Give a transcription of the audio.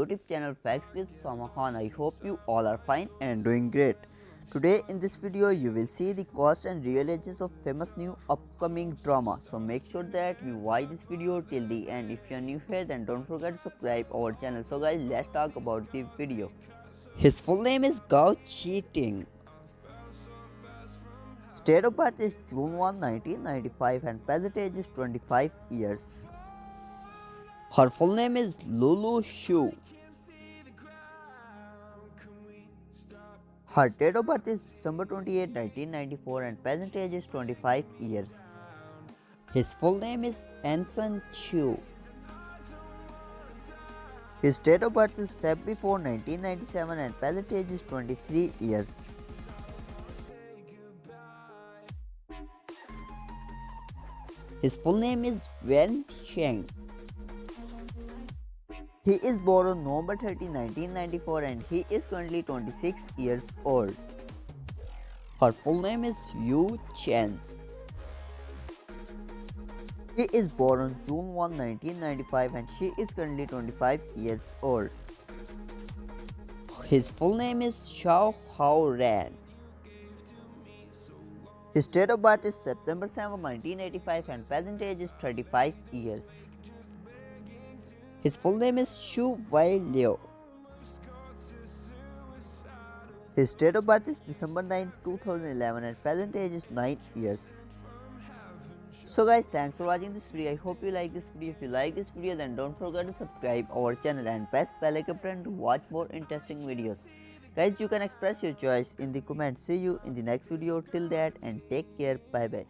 YouTube channel Facts with Usama. I hope you all are fine and doing great. Today in this video you will see the cost and real ages of famous new upcoming drama. So make sure that you watch this video till the end. If you are new here, then don't forget to subscribe our channel. So guys, let's talk about the video. His full name is Gao Zhi Ting. State of birth is June 1, 1995 and present age is 25 years. Her full name is Lulu Xu. Her date of birth is December 28, 1994 and present age is 25 years. His full name is Anson Qiu. His date of birth is February 4, 1997 and present age is 23 years. His full name is Wen Sheng. He is born on November 30, 1994 and he is currently 26 years old. Her full name is Chen. He is born on June 1, 1995 and she is currently 25 years old. His full name is Xiao Hao Ran. His date of birth is September 7, 1985 and present age is 35 years. His full name is Wai Luo. His date of birth is December 9, 2011 and present age is 9 years. So guys, thanks for watching this video. I hope you like this video. If you like this video, then don't forget to subscribe our channel and press bell icon button to watch more interesting videos. Guys, you can express your choice in the comments. See you in the next video. Till that, and take care. Bye bye.